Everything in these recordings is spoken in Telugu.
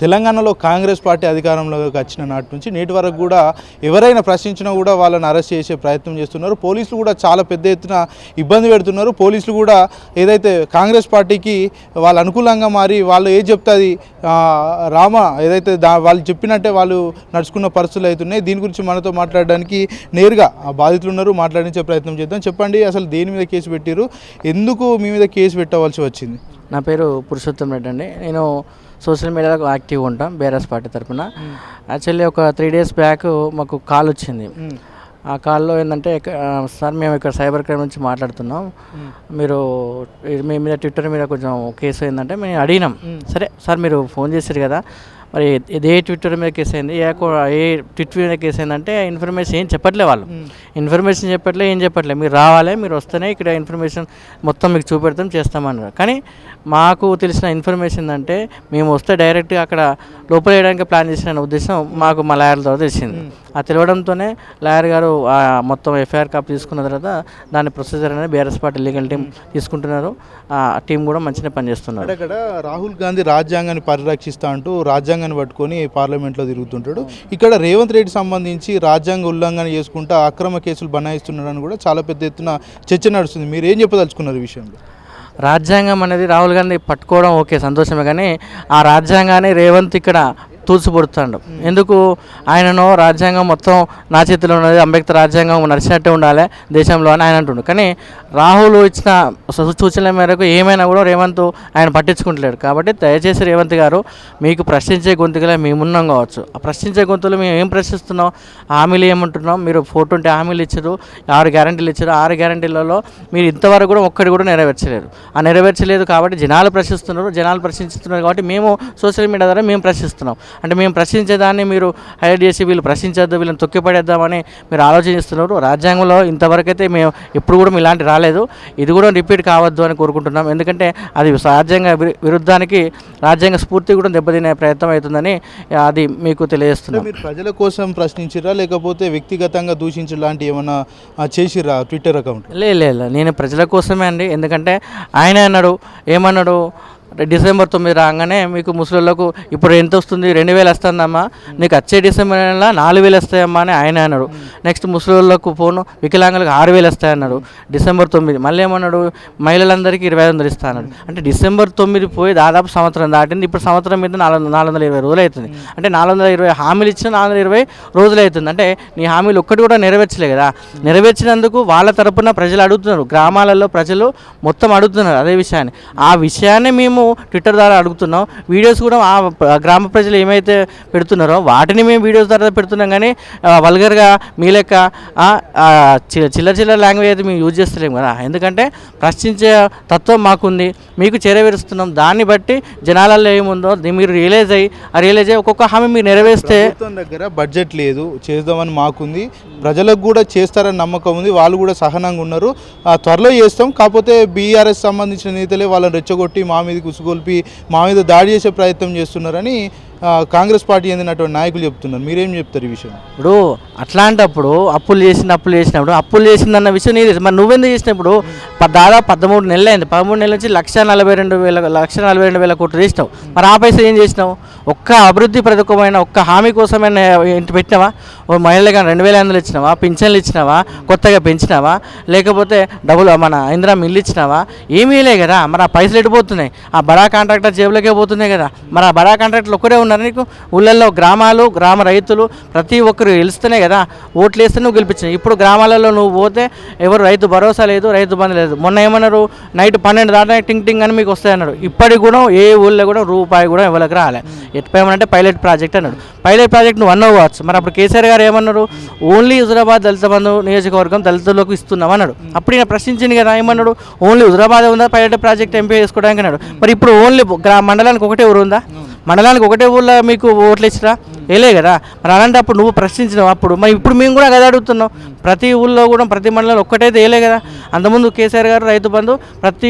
తెలంగాణలో కాంగ్రెస్ పార్టీ అధికారంలోకి వచ్చిన నాటి నుంచి నేటి వరకు కూడా ఎవరైనా ప్రశ్నించినా కూడా వాళ్ళని అరెస్ట్ చేసే ప్రయత్నం చేస్తున్నారు. పోలీసులు కూడా చాలా పెద్ద ఎత్తున ఇబ్బంది పెడుతున్నారు. పోలీసులు కూడా ఏదైతే కాంగ్రెస్ పార్టీకి వాళ్ళు అనుకూలంగా మారి వాళ్ళు ఏది చెప్తే అది ఏదైతే వాళ్ళు చెప్పినట్టే వాళ్ళు నడుచుకున్న పరిస్థితులు అవుతున్నాయి. దీని గురించి మనతో మాట్లాడడానికి నేరుగా బాధితులు ఉన్నారు, మాట్లాడించే ప్రయత్నం చేద్దాం. చెప్పండి, అసలు దేని మీద కేసు పెట్టారు, ఎందుకు మీ మీద కేసు పెట్టవలసి వచ్చింది? నా పేరు పురుషోత్తం రెడ్డి అండి. నేను సోషల్ మీడియాలో యాక్టివ్గా ఉంటాం బీఆర్ఎస్ పార్టీ తరఫున. యాక్చువల్లీ ఒక 3 days బ్యాక్ మాకు కాల్ వచ్చింది. ఆ కాల్లో ఏంటంటే, సార్ మేము ఇక్కడ సైబర్ క్రైమ్ నుంచి మాట్లాడుతున్నాం, మీరు మీ మీద ట్విట్టర్ మీద కొంచెం కేసు అయిందంటే మేము అడిగినాం. సరే సార్, మీరు ఫోన్ చేశారు కదా, మరి ఇదే ట్విట్టర్ మీద కేసు అయింది, ఏ ట్విట్టర్ మీద కేసు అయిందంటే ఇన్ఫర్మేషన్ ఏం చెప్పట్లే, వాళ్ళు ఇన్ఫర్మేషన్ చెప్పట్లే, ఏం చెప్పట్లే. మీరు రావాలి, మీరు వస్తేనే ఇక్కడ ఇన్ఫర్మేషన్ మొత్తం మీకు చూపెడతాం, చేస్తామన్నారు. కానీ మాకు తెలిసిన ఇన్ఫర్మేషన్ ఏంటంటే, మేము వస్తే డైరెక్ట్గా అక్కడ లోపల వేయడానికి ప్లాన్ చేసిన ఉద్దేశం మాకు మా లాయర్ ద్వారా తెలిసింది. ఆ తెలియడంతోనే లాయర్ గారు మొత్తం ఎఫ్ఐఆర్ కాపీ తీసుకున్న తర్వాత దాని ప్రొసీజర్ అనేది బీఆర్ఎస్ పార్టీ లీగల్ టీం తీసుకుంటున్నారు. ఆ టీం కూడా మంచిగా పనిచేస్తున్నారు. అక్కడ రాహుల్ గాంధీ రాజ్యాంగాన్ని పరిరక్షిస్తా అంటూ రాజ్యాంగాన్ని పట్టుకొని పార్లమెంట్లో తిరుగుతుంటాడు. ఇక్కడ రేవంత్ రెడ్డి సంబంధించి రాజ్యాంగ ఉల్లంఘన చేసుకుంటూ అక్రమ కేసులు బనాయిస్తున్నాడని కూడా చాలా పెద్ద ఎత్తున చర్చ నడుస్తుంది. మీరు ఏం చెప్పదలుచుకున్నారు ఈ విషయంలో? రాజ్యాంగం అనేది రాహుల్ గాంధీ పట్టుకోవడం ఓకే, సంతోషమే. కానీ ఆ రాజ్యాంగాన్ని రేవంత్ ఇక్కడ తూచిపడుతాడు. ఎందుకు? ఆయనను రాజ్యాంగం మొత్తం నా చేతిలో ఉన్నది, అంబేద్కర్ రాజ్యాంగం నడిచినట్టే ఉండాలి దేశంలో అని ఆయన అంటుండు. కానీ రాహుల్ ఇచ్చిన సూచనల మేరకు ఏమైనా కూడా రేవంత్ ఆయన పట్టించుకుంటలేడు. కాబట్టి దయచేసి రేవంత్ గారు, మీకు ప్రశ్నించే గొంతుకలే మేమున్నాం కావచ్చు, ఆ ప్రశ్నించే గొంతులు మేము ఏం ప్రశ్నిస్తున్నాం, హామీలు ఏమంటున్నాం, మీరు 420 హామీలు ఇచ్చారు, 6 గ్యారంటీలు ఇచ్చారు, 6 గ్యారంటీలలో మీరు ఇంతవరకు కూడా ఒక్కటి కూడా నెరవేర్చలేరు. ఆ నెరవేర్చలేదు కాబట్టి జనాలు ప్రశ్నిస్తున్నారు, జనాలు ప్రశ్నిస్తున్నారు కాబట్టి మేము సోషల్ మీడియా ద్వారా మేము ప్రశ్నిస్తున్నాం. అంటే మేము ప్రశ్నించేదాన్ని మీరు హైలైట్ చేసి వీళ్ళు ప్రశ్నించద్దు, వీళ్ళని తొక్కిపడేద్దామని మీరు ఆలోచిస్తున్నారు. రాజ్యాంగంలో ఇంతవరకు అయితే మేము ఎప్పుడు కూడా ఇలాంటి రాలేదు, ఇది కూడా రిపీట్ కావద్దు అని కోరుకుంటున్నాం. ఎందుకంటే అది రాజ్యాంగ విరుద్ధానికి రాజ్యాంగ స్ఫూర్తి కూడా దెబ్బతినే ప్రయత్నం అవుతుందని అది మీకు తెలియజేస్తున్నాం. మీరు ప్రజల కోసం ప్రశ్నించిరా లేకపోతే వ్యక్తిగతంగా దూషించే లాంటి ఏమైనా చేసిరా ట్విట్టర్ అకౌంట్? లేదు, నేను ప్రజల కోసమే అండి. ఎందుకంటే ఆయన అన్నాడు, ఏమన్నాడు, డిసెంబర్ 9 రాగానే మీకు ముసలిళ్ళకు ఇప్పుడు ఎంత వస్తుంది, 2000 వస్తుందమ్మా, నీకు వచ్చే డిసెంబర్ నెల 4000 వస్తాయమ్మా అని ఆయన అన్నాడు. నెక్స్ట్ ముసలిళ్ళకు ఫోను వికలాంగులకు 6000 వస్తాయన్నాడు డిసెంబర్ 9. మళ్ళీ ఏమన్నాడు, మహిళలందరికీ 2500 ఇస్తా అన్నాడు. అంటే డిసెంబర్ 9 పోయి దాదాపు సంవత్సరం దాటింది. ఇప్పుడు సంవత్సరం మీద 420 రోజులు అవుతుంది. అంటే 420 హామీలు ఇచ్చిన 420 రోజులు అవుతుంది. అంటే నీ హామీలు ఒక్కటి కూడా నెరవేర్చలే కదా. నెరవేర్చినందుకు వాళ్ళ తరపున ప్రజలు అడుగుతున్నారు, గ్రామాలలో ప్రజలు మొత్తం అడుగుతున్నారు అదే విషయాన్ని. ఆ విషయాన్ని మేము ట్విట్టర్ ద్వారా అడుగుతున్నాం. వీడియోస్ కూడా ఆ గ్రామ ప్రజలు ఏమైతే పెడుతున్నారో వాటిని మేము వీడియోస్ ద్వారా పెడుతున్నాం. కానీ వల్గర్గా మీ లెక్క చిల్లర లాంగ్వేజ్ అయితే మేము యూజ్ చేస్తలేము కదా. ఎందుకంటే ప్రశ్నించే తత్వం మాకుంది, మీకు చేరవేరుస్తున్నాం. దాన్ని బట్టి జనాలలో ఏముందో మీరు రియలైజ్ అయ్యి ఒక్కొక్క హామీ మీరు నెరవేరిస్తే. దగ్గర బడ్జెట్ లేదు, చేద్దామని మాకుంది, ప్రజలకు కూడా చేస్తారని నమ్మకం ఉంది, వాళ్ళు కూడా సహనంగా ఉన్నారు, త్వరలో చేస్తాం. కాకపోతే బీఆర్ఎస్ సంబంధించిన నేతలే వాళ్ళని రెచ్చగొట్టి మా మీద కుసుగొల్పి మా మీద దాడి చేసే ప్రయత్నం చేస్తున్నారని కాంగ్రెస్ పార్టీ చెందినటువంటి నాయకులు చెప్తున్నారు. మీరేం చెప్తారు ఈ విషయం? ఇప్పుడు అట్లాంటప్పుడు అప్పులు చేసినప్పుడు అప్పులు చేసిందన్న విషయం నీది, మరి నువ్వెందుకు చేసినప్పుడు దాదాపు 13 నెలలు అయింది. 13 నెలల నుంచి 1,42,000 కోట్లు చేసినావు. మరి ఆ పైసలు ఏం చేసినావు? ఒక్క అభివృద్ధి ప్రతికమైన ఒక్క హామీ కోసమైనా ఇంటి పెట్టినావా? మహిళలుగా 2,500 ఇచ్చినావా? పింఛన్లు ఇచ్చినావా? కొత్తగా పెంచినావా? లేకపోతే డబ్బులు మన ఇందిరా మిల్లు ఇచ్చినావా? ఏమీ లే కదా. మరి ఆ పైసలు ఎడిపోతున్నాయి, ఆ బడా కాంట్రాక్టర్ జేబులకే పోతున్నాయి కదా. మరి ఆ బడా కాంట్రాక్టర్లు ఒక్కరే ఉన్నారు నీకు? ఊళ్ళల్లో గ్రామ రైతులు ప్రతి ఒక్కరు గెలుస్తూనే కదా, ఓట్లు వేస్తే నువ్వు గెలిపించినావు. ఇప్పుడు గ్రామాలలో నువ్వు పోతే ఎవరు రైతు భరోసా లేదు, రైతు బంధు లేదు. మొన్న ఏమన్నారు, నైట్ 12 దాకా టింగ్ అని మీకు వస్తాయన్నాడు. ఇప్పటికి కూడా ఏ ఊళ్ళో కూడా రూపాయి కూడా ఎవరికి రాలే. ఎట్లా పైలట్ ప్రాజెక్ట్ అన్నాడు. పైలట్ ప్రాజెక్ట్ నువ్వు అవ్వచ్చు. మరి అప్పుడు కేసీఆర్ గారు ఏమన్నారు, ఓన్లీ హుజురాబాద్ దళిత బంధు నియోజకవర్గం దళితులకు ఇస్తున్నాం అన్నాడు. అప్పుడు ఈయన ప్రశ్నించింది కదా, ఏమన్నాడు, ఓన్లీ హుజురాబాద్ ఉందా పైలట్ ప్రాజెక్ట్ ఎంపీ చేసుకోవడానికి అన్నాడు. మరి ఇప్పుడు ఓన్లీ మండలానికి ఒకటే ఊరు ఉందా? మండలానికి ఒకటే ఊళ్ళో మీకు ఓట్లు ఇచ్చిరా? వేయలే కదా. మరి అలాంటప్పుడు నువ్వు ప్రశ్నించినావు అప్పుడు. మరి ఇప్పుడు మేము కూడా కదా అడుగుతున్నాం, ప్రతి ఊళ్ళో కూడా ప్రతి మండలంలో ఒక్కటైతే వేయలే కదా. అంతకుముందు కేసీఆర్ గారు రైతు బంధు ప్రతి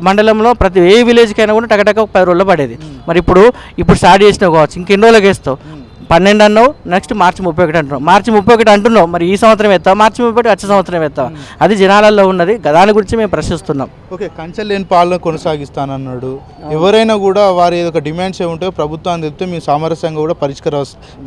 మండలంలో ప్రతి ఏ విలేజ్కి అయినా కూడా టకటక 10 రోజుల్లో పడేది. మరి ఇప్పుడు స్టార్ట్ చేసినావు కావచ్చు, ఇంకెన్ని రోజులకు వేస్తావు? 12 అన్నావు, నెక్స్ట్ మార్చి 31 అంటున్నావు. మార్చి 31 అంటున్నావు, మరి ఈ సంవత్సరం ఎత్తావు, మార్చి 31 వచ్చే సంవత్సరం ఎత్తావు. అది జనాలలో ఉన్నది, దాని గురించి మేము ప్రశ్నిస్తున్నాం. ఓకే, కంచెలు లేని పాలన కొనసాగిస్తానన్నాడు. ఎవరైనా కూడా వారి ఏదో ఒక డిమాండ్స్ ఏముంటాయో ప్రభుత్వాన్ని చెప్తే మేము సామరస్యంగా కూడా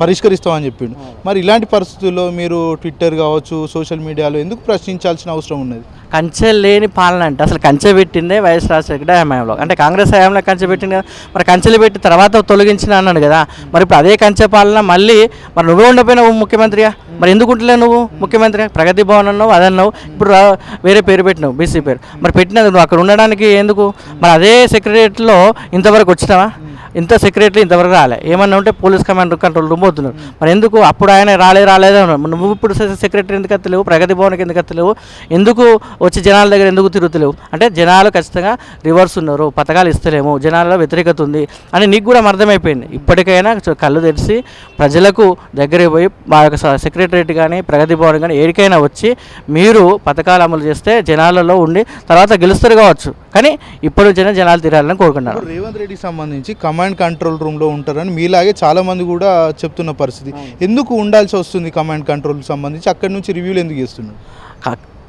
పరిష్కరిస్తామని చెప్పిండు. మరి ఇలాంటి పరిస్థితుల్లో మీరు ట్విట్టర్ కావచ్చు, సోషల్ మీడియాలో ఎందుకు ప్రశ్నించాల్సిన అవసరం ఉన్నది? కంచె లేని పాలన అంటే అసలు కంచె పెట్టిందే వైఎస్ రాజశేఖర హయాంలో, అంటే కాంగ్రెస్ హయాంలో కంచె పెట్టింది కదా. మరి కంచెలు పెట్టి తర్వాత తొలగించిన అన్నాడు కదా. మరి ఇప్పుడు అదే కంచె పాలన మళ్ళీ మరి నువ్వే ఉండపోయినావు ముఖ్యమంత్రిగా, మరి ఎందుకు ఉంటలేవు నువ్వు ముఖ్యమంత్రిగా? ప్రగతి భవన్ అన్నావు, అదన్నావు, ఇప్పుడు వేరే పేరు పెట్టినావు, బీసీ పేరు. మరి పెట్టినది నువ్వు అక్కడ ఉండడానికి ఎందుకు? మరి అదే సెక్రటరియట్లో ఇంతవరకు వచ్చినావా? ఇంత సెక్రటరీ ఇంతవరకు రాలే. ఏమన్నా ఉంటే పోలీస్ కమాండ్ కంట్రోల్ రూమ్ పోతున్నారు. మరి ఎందుకు అప్పుడు ఆయన రాలేదు నువ్వు ఇప్పుడు సెక్రటరీ ఎందుకు ఎత్తలేవు? ప్రగతి భవన్కి ఎందుకు ఎత్తలేవు? ఎందుకు వచ్చి జనాల దగ్గర ఎందుకు తిరుగుతలేవు? అంటే జనాలు ఖచ్చితంగా రివర్స్ ఉన్నారు, పథకాలు ఇస్తలేము, జనాలలో వ్యతిరేకత ఉంది అని నీకు కూడా అర్థమైపోయింది. ఇప్పటికైనా కళ్ళు తెరిచి ప్రజలకు దగ్గరికి పోయి మా యొక్క సెక్రటరేట్ కానీ ప్రగతి భవన్ కానీ ఏడికైనా వచ్చి మీరు పథకాలు అమలు చేస్తే జనాలలో ఉండి తర్వాత గెలుస్తారు కావచ్చు. కానీ ఇప్పటి నుంచైనా జనాలు తిరాలని కోరుకుంటున్నారు. రేవంత్ రెడ్డికి సంబంధించి కమాండ్ కంట్రోల్ రూమ్లో ఉంటారని మీలాగే చాలామంది కూడా చెప్తున్న పరిస్థితి. ఎందుకు ఉండాల్సి వస్తుంది కమాండ్ కంట్రోల్కి సంబంధించి? అక్కడి నుంచి రివ్యూలు ఎందుకు చేస్తున్నారు?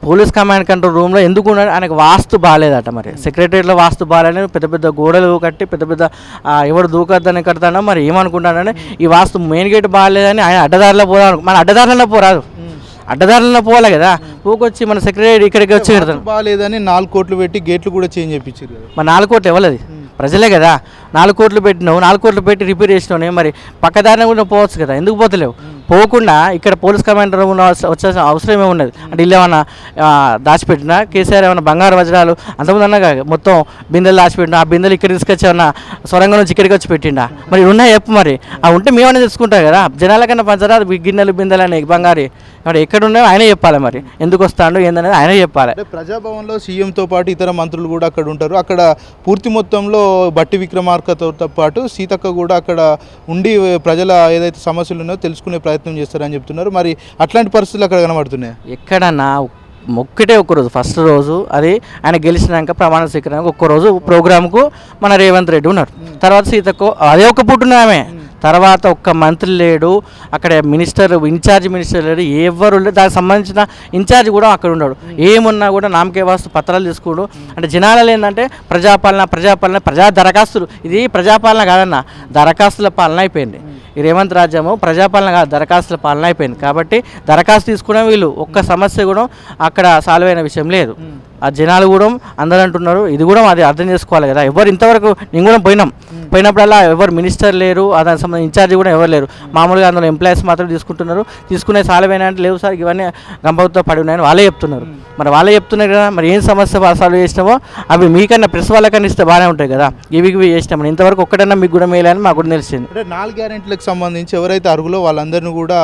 పోలీస్ కమాండ్ కంట్రోల్ రూమ్లో ఎందుకు ఉన్నాడు? ఆయనకు వాస్తు బాగాలేదట. మరి సెక్రటరీలో వాస్తు బాగాలేదని పెద్ద పెద్ద గోడలు కట్టి పెద్ద పెద్ద ఎవరు దూకద్దని కడతాడో మరి ఏమనుకుంటానని ఈ వాస్తు మెయిన్ గేట్ బాగాలేదని ఆయన అడ్డదారిలో పోదాం. మన అడ్డదారిలో పోరాదు, అడ్డదారులలో పోవాలి కదా. పోకొచ్చి మన సెక్రటరీ ఇక్కడికి వచ్చి కడతాను బాగాలేదని 4 కోట్లు పెట్టి గేట్లు కూడా చేంజ్ చేయించారు కదా. మరి 4 కోట్లు ఇవ్వలేదు, ప్రజలే కదా. 4 కోట్లు పెట్టినావు, 4 కోట్లు పెట్టి రిపేర్ చేసినావు. మరి పక్కదారిన కూడా పోవచ్చు కదా, ఎందుకు పోతలేవు? పోకుండా ఇక్కడ పోలీస్ కమాండర్ వచ్చేసిన అవసరమే ఉన్నది. అంటే ఇల్లు ఏమన్నా దాచిపెట్టినా కేసీఆర్ ఏమన్నా బంగారు వజ్రాలు అంతకుముందు అన్నాగా మొత్తం బిందెలు దాచిపెట్టినా, ఆ బిందెలు ఇక్కడ తీసుకొచ్చి ఏమన్నా సొరంగం నుంచి ఇక్కడికి వచ్చి పెట్టిండా? మరి ఉన్నాయి చెప్పు. మరి ఆ ఉంటే మేమన్నా తెలుసుకుంటాం కదా. జనాల కన్నా పంచరా గిన్నెలు బిందెలు అని బంగారు ఎక్కడ ఉన్నాయో ఆయనే చెప్పాలి. మరి ఎందుకు వస్తాడు ఏందనేది ఆయనే చెప్పాలి. ప్రజాభవన్లో సీఎంతో పాటు ఇతర మంత్రులు కూడా అక్కడ ఉంటారు. అక్కడ పూర్తి మొత్తంలో బట్టి విక్రమార్కతో పాటు సీతక్క కూడా అక్కడ ఉండి ప్రజల ఏదైతే సమస్యలు ఉన్నాయో తెలుసుకునే ప్రయత్నం చేస్తారని చెప్తున్నారు. మరి అట్లాంటి పరిస్థితులు అక్కడ కనబడుతున్నాయి. ఎక్కడన్నా ఒక్కటే ఒక్కరోజు ఫస్ట్ రోజు అది ఆయన గెలిచినాక ప్రమాణ స్వీకరణకు ఒక్కరోజు ప్రోగ్రామ్కు మన రేవంత్ రెడ్డి ఉన్నారు. తర్వాత సీతకు అదే ఒక్క పుట్టున్నామే. తర్వాత ఒక్క మంత్రి లేడు అక్కడ, ఇన్ఛార్జ్ మినిస్టర్ లేడు, ఎవరు లేడు. దానికి సంబంధించిన ఇన్ఛార్జ్ కూడా అక్కడ ఉన్నాడు. ఏమున్నా కూడా నామకే వాస్తు పత్రాలు తీసుకోడు. అంటే జనాలలో ఏంటంటే ప్రజా దరఖాస్తులు. ఇది ప్రజాపాలన కాదన్న, దరఖాస్తుల పాలన అయిపోయింది. ఈ రేవంత్ రాజ్యము ప్రజాపాలన కాదు, దరఖాస్తుల పాలన అయిపోయింది. కాబట్టి దరఖాస్తు తీసుకునే వీళ్ళు ఒక్క సమస్య కూడా అక్కడ సాల్వ్ అయిన విషయం లేదు. ఆ జనాలు కూడా అందరూ అంటున్నారు. ఇది కూడా అది అర్థం చేసుకోవాలి కదా. ఎవరు ఇంతవరకు నేను కూడా పోయినప్పుడల్లా ఎవరు మినిస్టర్ లేరు, దానికి సంబంధించిన ఇన్ఛార్జ్ కూడా ఎవరు లేరు. మామూలుగా అందులో ఎంప్లాయీస్ మాత్రం తీసుకుంటున్నారు. తీసుకునే సాల్వ్ అంటే లేవు సార్, ఇవన్నీ గంపతో పడి ఉన్నాయని వాళ్ళే చెప్తున్నారు. మరి వాళ్ళే చెప్తున్నారు కదా. మరి ఏం సమస్య సాల్వ్ చేసినామో అవి మీకన్నా ప్రెస్ వాళ్ళకన్నా ఇస్తే బాగానే ఉంటాయి కదా. ఇవి చేసినామని ఇంతవరకు ఒక్కటన్నా మీకు కూడా మేలని మాకు కూడా తెలిసింది. అంటే 4 గ్యారెంటీలకు సంబంధించి ఎవరైతే అర్హులో వాళ్ళందరినీ కూడా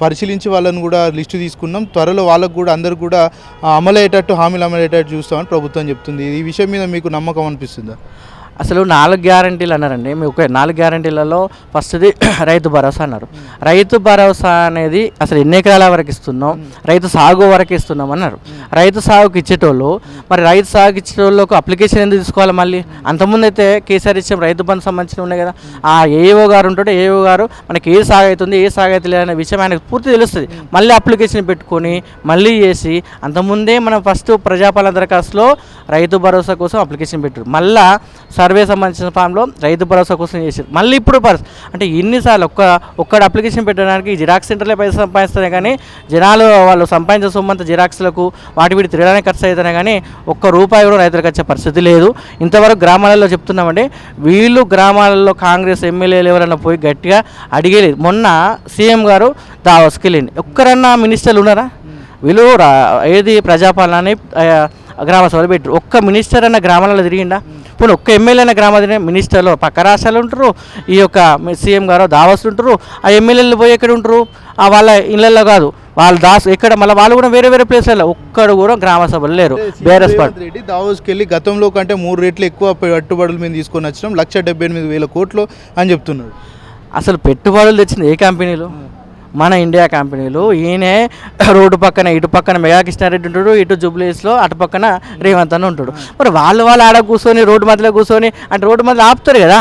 పరిశీలించి వాళ్ళని కూడా లిస్టు తీసుకున్నాం. త్వరలో వాళ్ళకు కూడా అందరు కూడా అమలయ్యేటట్టు హామీలు అమలయ్యేటట్టు చూస్తామని ప్రభుత్వం చెప్తుంది. ఈ విషయం మీద మీకు నమ్మకం అనిపిస్తుందా? అసలు 4 గ్యారంటీలు అన్నారండి. మీకు 4 గ్యారంటీలలో ఫస్ట్ది రైతు భరోసా అన్నారు. రైతు భరోసా అనేది అసలు ఎన్ని ఎకరాల వరకు ఇస్తున్నాం, రైతు సాగు వరకు ఇస్తున్నాం అన్నారు. రైతు సాగుకి ఇచ్చేటోళ్ళు మరి రైతు సాగుకి ఇచ్చేటోళ్ళకు అప్లికేషన్ ఎందుకు తీసుకోవాలి? మళ్ళీ అంతకుముందు అయితే కేసీఆర్ ఇచ్చిన రైతు బంధు సంబంధించిన ఉన్నాయి కదా. ఆ ఏఓ గారు ఉంటాడు, ఏఓ గారు మనకి ఏ సాగు అవుతుంది ఏ సాగు అవుతుంది అనే విషయం ఆయనకు పూర్తి తెలుస్తుంది. మళ్ళీ అప్లికేషన్ పెట్టుకొని మళ్ళీ చేసి అంతకుముందే మనం ఫస్ట్ ప్రజాపాలన దరఖాస్తులో రైతు భరోసా కోసం అప్లికేషన్ పెట్టారు. మళ్ళీ సర్వే సంబంధించిన ఫామ్లో రైతు భరోసా కోసం చేశారు. మళ్ళీ ఇప్పుడు అంటే ఎన్నిసార్లు ఒక్కడ అప్లికేషన్ పెట్టడానికి జిరాక్స్ సెంటర్లే పైసలు సంపాదిస్తానే కానీ జనాలు వాళ్ళు సంపాదించిన సొమ్మంత జిరాక్స్లకు వాటి వీటి తిరగడానికి ఖర్చు అవుతానే కానీ ₹1 కూడా రైతులకు వచ్చే పరిస్థితి లేదు. ఇంతవరకు గ్రామాలలో చెప్తున్నామండి. వీళ్ళు గ్రామాలలో కాంగ్రెస్ ఎమ్మెల్యేలు ఎవరైనా పోయి గట్టిగా అడిగేలేదు. మొన్న సీఎం గారు దావోస్కి వెళ్ళింది. ఒక్కరన్నా మినిస్టర్లు ఉన్నారా? వీళ్ళు ఏది ప్రజాపాలన గ్రామ సభలు పెట్టారు. ఒక్క మినిస్టర్ అన్న గ్రామాలలో తిరిగిందా? ఇప్పుడు ఒక్క ఎమ్మెల్యే అయిన గ్రామ మినిస్టర్లు పక్క రాష్ట్రాలు ఉంటారు, ఈ యొక్క సీఎం గారు దావోస్ ఉంటారు. ఆ ఎమ్మెల్యేలు పోయి ఎక్కడ ఉంటారు? వాళ్ళ ఇళ్ళల్లో కాదు, వాళ్ళు ఎక్కడ మళ్ళీ వాళ్ళు కూడా వేరే వేరే ప్లేస్లలో ఒక్కడు కూడా గ్రామ సభలు లేరు. బీఆర్ఎస్ రెడ్డి దావోస్కి వెళ్ళి గతంలో కంటే 3 రెట్లు ఎక్కువ పెట్టుబడుల మీద తీసుకొని వచ్చినాం, 1,78,000 కోట్లు అని చెప్తున్నారు. అసలు పెట్టుబడులు తెచ్చింది ఏ కంపెనీలు? మన ఇండియా కంపెనీలు. ఈయనే రోడ్డు పక్కన ఇటు పక్కన మెగా కృష్ణారెడ్డి ఉంటాడు, ఇటు జూబ్లీస్లో అటు పక్కన రేవంత్ అని ఉంటాడు. మరి వాళ్ళు ఆడ కూర్చొని రోడ్డు మధ్యలో కూర్చొని అంటే రోడ్డు మధ్యలో ఆపుతారు కదా,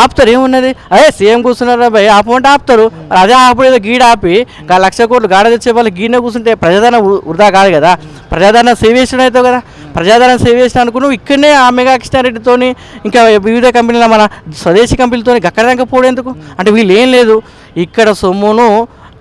ఆపుతారు. ఏమున్నది అదే సీఎం కూర్చున్నారా భయ్ ఆపమంటే ఆపుతారు. అదే ఆపుడు ఏదో గీడ ఆపి 1,00,000 కోట్లు గాడ తెచ్చే వాళ్ళు గీడనే కూర్చుంటే ప్రజాదరణ వృధా కాదు కదా, ప్రజాదరణ సేవ్ చేసిన అవుతావు కదా. ప్రజాదరణ సేవ్ చేసిన అనుకున్నావు ఇక్కడనే ఆ మెగా కృష్ణారెడ్డితోని ఇంకా వివిధ కంపెనీల మన స్వదేశీ కంపెనీలతో గక్కడంక పోవడం అంటే వీళ్ళు ఏం లేదు ఇక్కడ సొమ్మును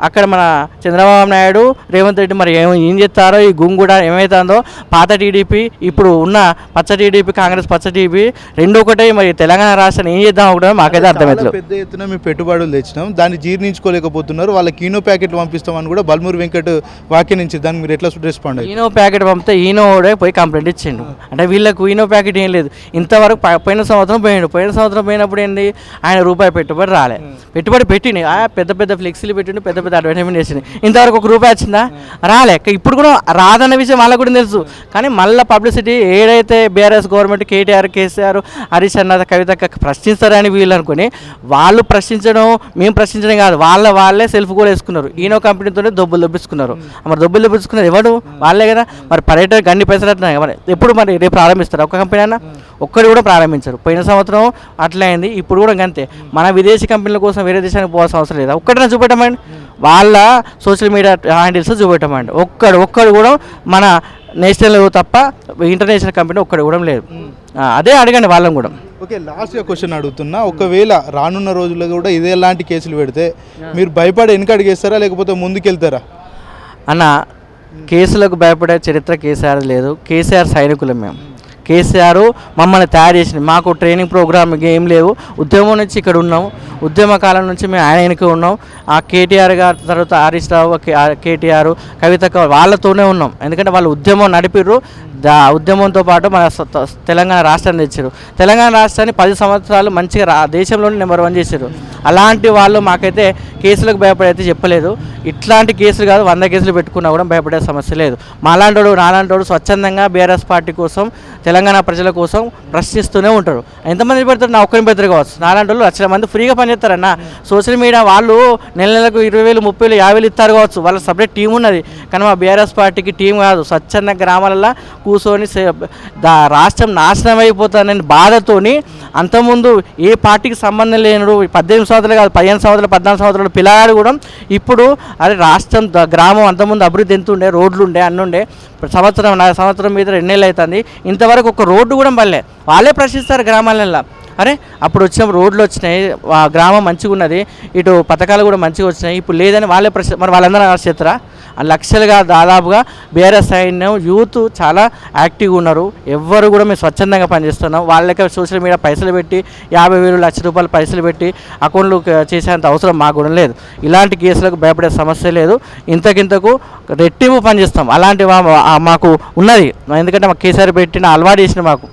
అక్కడ మన చంద్రబాబు నాయుడు రేవంత్ రెడ్డి మరి ఏం చేస్తారో ఈ గుంగుడ ఏమవుతుందో పాత టీడీపీ ఇప్పుడు ఉన్న పచ్చ టీడీపీ కాంగ్రెస్ పచ్చ టీడీపీ రెండు ఒకటే. మరి తెలంగాణ రాష్ట్రాన్ని ఏం చేద్దాం కూడా మాకైతే అర్థమవుతుంది. పెద్ద ఎత్తున మేము పెట్టుబడులు తెచ్చినాం, దాన్ని జీర్ణించుకోలేకపోతున్నారు, వాళ్ళ కీనో ప్యాకెట్లు పంపిస్తామని కూడా బల్మూరి వెంకట్ వ్యాఖ్యానించి దానికి మీరు ఎట్లా రెస్పాండ్ అయ్యారు? ఈనో ప్యాకెట్ పంపితే ఈనోడే పోయి కంప్లైంట్ ఇచ్చిండు. అంటే వీళ్ళకు ఈనో ప్యాకెట్ ఏం లేదు ఇంతవరకు. పోయిన సంవత్సరం పోయినప్పుడు ఏంది ఆయన రూపాయి పెట్టుబడి రాలే, పెట్టుబడి పెట్టింది పెద్ద పెద్ద ఫ్లెక్సీలు పెట్టిండు, పెద్ద అడ్వర్టైజ్మెంట్ చేసింది, ఇంతవరకు ₹1 వచ్చిందా? రాలే. ఇప్పుడు కూడా రాదన్న విషయం వాళ్ళకు కూడా తెలుసు. కానీ మళ్ళీ పబ్లిసిటీ ఏదైతే బీఆర్ఎస్ గవర్నమెంట్ కేటీఆర్ కేసీఆర్ హరీష్ అన్న కవిత ప్రశ్నిస్తారని వీళ్ళు అనుకుని వాళ్ళు ప్రశ్నించడం మేము ప్రశ్నించడం కాదు, వాళ్ళే సెల్ఫ్ కూడా వేసుకున్నారు. ఈనో కంపెనీతోనే దొబ్బులు దొబ్బించుకున్నారు. మరి దొబ్బులు దొబ్బించుకున్నారు ఎవడు? వాళ్ళే కదా. మరి పర్యటనకు అన్ని పైసలు అంటున్నాయి మరి ఎప్పుడు మరి రేపు ప్రారంభిస్తారు ఒక కంపెనీ అయినా? ఒక్కడు కూడా ప్రారంభించారు. పోయిన సంవత్సరం అట్లా అయింది, ఇప్పుడు కూడా అంతే. మన విదేశీ కంపెనీల కోసం వేరే దేశానికి పోవాల్సిన అవసరం లేదు. ఒక్కడైనా చూపెట్టమండి, వాళ్ళ సోషల్ మీడియా హ్యాండిల్స్ చూపెట్టమండి. ఒక్కడు కూడా మన నేషనల్ తప్ప ఇంటర్నేషనల్ కంపెనీ ఒక్కడు కూడా లేదు. అదే అడగండి వాళ్ళని కూడా. ఓకే, లాస్ట్గా క్వశ్చన్ అడుగుతున్నా, ఒకవేళ రానున్న రోజుల్లో కూడా ఇదే లాంటి కేసులు పెడితే మీరు భయపడి వెనకడిగేస్తారా లేకపోతే ముందుకెళ్తారా? అన్న కేసులకు భయపడే చరిత్ర కేసీఆర్ లేదు. కేసీఆర్ సైనికులం మేము. కేసీఆర్ మమ్మల్ని తయారు చేసింది, మాకు ట్రైనింగ్ ప్రోగ్రామ్ ఏం లేవు. ఉద్యమం నుంచి ఇక్కడ ఉన్నాం, ఉద్యమ కాలం నుంచి మేము ఆయన వెనక ఉన్నాం. ఆ కేటీఆర్ గారి తర్వాత హరీష్ రావు కేటీఆర్ కవిత వాళ్ళతోనే ఉన్నాం. ఎందుకంటే వాళ్ళు ఉద్యమం నడిపిర్రు, ఉద్యమంతో పాటు మన తెలంగాణ రాష్ట్రాన్ని తెచ్చారు. తెలంగాణ రాష్ట్రాన్ని 10 సంవత్సరాలు మంచిగా దేశంలోనే నెంబర్ 1 చేశారు. అలాంటి వాళ్ళు మాకైతే కేసులకు భయపడైతే చెప్పలేదు. ఇట్లాంటి కేసులు కాదు 100 కేసులు పెట్టుకున్నా కూడా భయపడే సమస్య లేదు. మాలాంటోడు నాలాంటోడు స్వచ్ఛందంగా బీఆర్ఎస్ పార్టీ కోసం తెలంగాణ ప్రజల కోసం ప్రశ్నిస్తూనే ఉంటారు. ఎంతమంది పెడతారు? నా ఒక్కరిని పెడతారు కావచ్చు. నాలాంటోళ్ళు లక్షల మంది ఫ్రీగా పనిచేస్తారన్న. సోషల్ మీడియా వాళ్ళు నెలకు 20,000 30,000 50,000 ఇస్తారు కావచ్చు, వాళ్ళ సపరేట్ టీం ఉన్నది. కానీ మా బీఆర్ఎస్ పార్టీకి టీం కాదు, స్వచ్ఛంద గ్రామాలలో కూర్చొని రాష్ట్రం నాశనం అయిపోతానని బాధతోని అంతకుముందు ఏ పార్టీకి సంబంధం లేనుడు 18 సంవత్సరాలు కాదు 15 సంవత్సరాలు 14 సంవత్సరాలు పిల్లగాడు కూడా ఇప్పుడు అదే రాష్ట్రం గ్రామం అంతకుముందు అభివృద్ధి ఎంత ఉండే, రోడ్లు ఉండే, అన్నీ ఉండే. సంవత్సరం మీద 2 నెలలు అవుతుంది, ఇంతవరకు ఒక రోడ్డు కూడా పడలే. వాళ్ళే ప్రశ్నిస్తారు గ్రామాలలో. అరే అప్పుడు వచ్చినప్పుడు రోడ్లు వచ్చినాయి, గ్రామం మంచిగా ఉన్నది, ఇటు పథకాలు కూడా మంచిగా వచ్చినాయి, ఇప్పుడు లేదని వాళ్ళే మరి వాళ్ళందరూ చేస్తారా? లక్షలుగా దాదాపుగా బీఆర్ఎస్ సైన్యం యూత్ చాలా యాక్టివ్గా ఉన్నారు. ఎవ్వరు కూడా మేము స్వచ్ఛందంగా పనిచేస్తున్నాం. వాళ్ళకి సోషల్ మీడియా పైసలు పెట్టి 50,000 లక్ష రూపాయలు పైసలు పెట్టి అకౌంట్లు చేసేంత అవసరం మాకు కూడా లేదు. ఇలాంటి కేసులకు భయపడే సమస్య లేదు. ఇంతకింతకు రెట్టింపు పనిచేస్తాం. అలాంటి మాకు ఉన్నది, ఎందుకంటే మాకు కేసీఆర్ పెట్టిన అలవాటు చేసిన మాకు